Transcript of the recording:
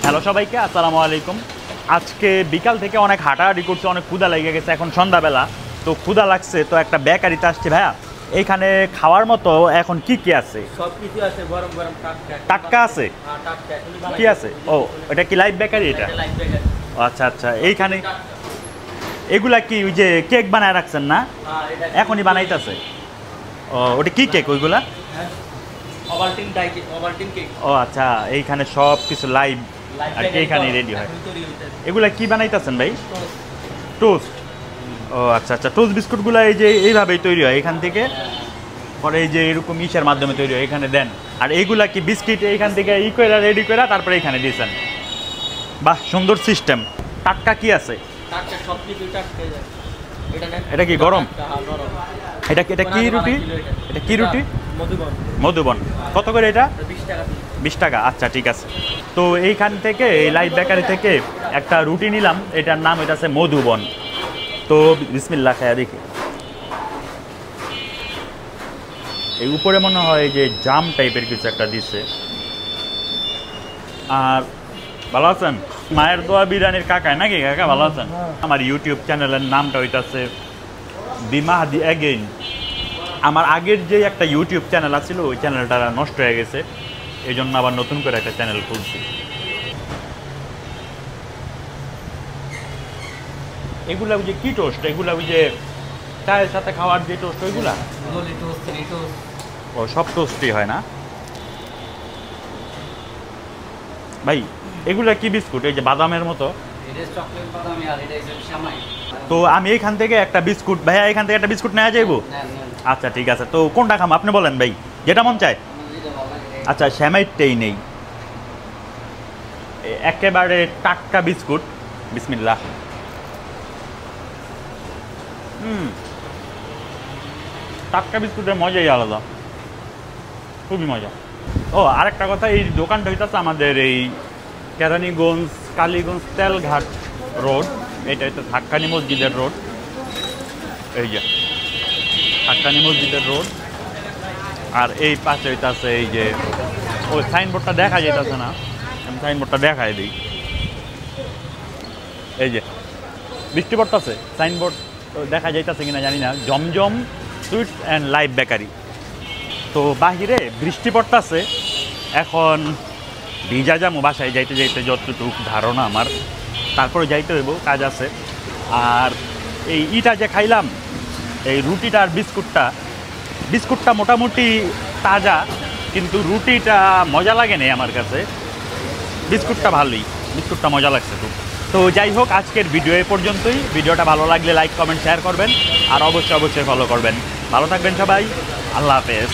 Hello সবাইকে, আসসালামু আলাইকুম। আজকে বিকাল থেকে অনেক হাঁটাহাঁটি করছে, অনেক ক্ষুধা লেগে গেছে। এখন সন্ধ্যাবেলা, তো ক্ষুধা লাগছে, তো একটা বেকারিতে আসছি। ভাইয়া, এইখানে খাওয়ার মতো এখন কি কি আছে? সব কিছু আছে, গরম গরম টাটকা আছে। কি আছে? ও, এটা কি লাইভ বেকারি? এটা আচ্ছা আচ্ছা। এইখানে এগুলা কি ওই যে কেক বানায় রাখছেন না? এখনই বানাইতেছে? ও, ওটা কি কেক ওইগুলা? ও আচ্ছা, এইখানে সব কিছু লাইভ আর কি এখানে রেডি হয়। এগুলা কি বানাইতেছেন ভাই? টোস্ট। ও আচ্ছা আচ্ছা, টোস্ট বিস্কুটগুলো এই যে এইভাবেই তৈরি হয় এখান থেকে, পরে এই যে এরকম ইসের মাধ্যমে তৈরি হয়, এখানে দেন। আর এইগুলা কি বিস্কিট এইখান থেকে করে রেডি করে তারপরে এখানে দিয়েছেন? বাহ, সুন্দর সিস্টেম। টাটকা কি আছে? এটা কি গরম? এটা এটা কি রুটি? এটা কি রুটি? মধুবন। কত করে এটা? 20 টাকা। আচ্ছা ঠিক আছে। তো এইখান থেকে এই লাইভ বেকারি থেকে একটা রুটি নিলাম, এটার নাম এটা আছে মধুবন। তো বিসমিল্লাহ খায়া দেখি। এই উপরে মনে হয় যে জাম টাইপের কিছু একটা দিচ্ছে। আর ভালো আছেন? মায়ের দোয়া বিরিয়ানির কাকায় নাকি? কাকা ভালো আছেন? আমার ইউটিউব চ্যানেলের নামটা হইতাছে বিমাহাদি অ্যাগেইন। আমার আগের যে একটা ইউটিউব চ্যানেল আছিল, ওই চ্যানেলটা নষ্ট হয়ে গেছে, এই জন্য আবার নতুন করে একটা চ্যানেল খুলছি। এগুলা ওই যে কি টোস্ট? এগুলা ওই যে চায়ের সাথে খাওয়ার যে টোস্ট, ওইগুলা? ও, সব টোস্টই হয় না ভাই? এগুলা কি বিস্কুট? এই যে বাদামের মতো। তো আমি এইখান থেকে একটা বিস্কুট, ভাইয়া এখান থেকে একটা বিস্কুট নেওয়া যাইবো? আচ্ছা ঠিক আছে। তো কোনটা খাম আপনি বলেন ভাই, যেটা মন চায়। আচ্ছা, শ্যামাইটটাই নেই। একেবারে টাটকা বিস্কুট। বিসমিল্লাহ। টাটকা বিস্কুটের মজাই আলাদা, খুবই মজা। ও, আরেকটা কথা, এই দোকানটা হইতেছে আমাদের এই কেরানীগঞ্জ কালীগঞ্জ তেলঘাট রোড। এটা হচ্ছে হাক্কানি মসজিদের রোড। এই যে হাক্কানি মসজিদের রোড। আর এই পাশে হইতেছে এই যে ওই সাইনবোর্ডটা দেখা যাইতেছে না, আমি সাইনবোর্ডটা দেখাই দিই। এই যে বৃষ্টি পড়তেছে, সাইনবোর্ড দেখা যাইতেছে কিনা জানি না, জমজম সুইটস অ্যান্ড লাইভ বেকারি। তো বাহিরে বৃষ্টি পড়তেছে, এখন ভিজা যাবো বাসায় যাইতে যাইতে, যতটুকু ধারণা আমার। তারপরে যাইতে হইব, কাজ আছে। আর এই ইটা যে খাইলাম, এই রুটিটা আর বিস্কুটটা মোটামুটি তাজা, কিন্তু রুটিটা মজা লাগে না আমার কাছে। বিস্কুটটা ভালোই, বিস্কুটটা মজা লাগছে খুব। তো যাই হোক, আজকের ভিডিও এ পর্যন্তই। ভিডিওটা ভালো লাগলে লাইক কমেন্ট শেয়ার করবেন, আর অবশ্যই ফলো করবেন। ভালো থাকবেন সবাই, আল্লাহ হাফেজ।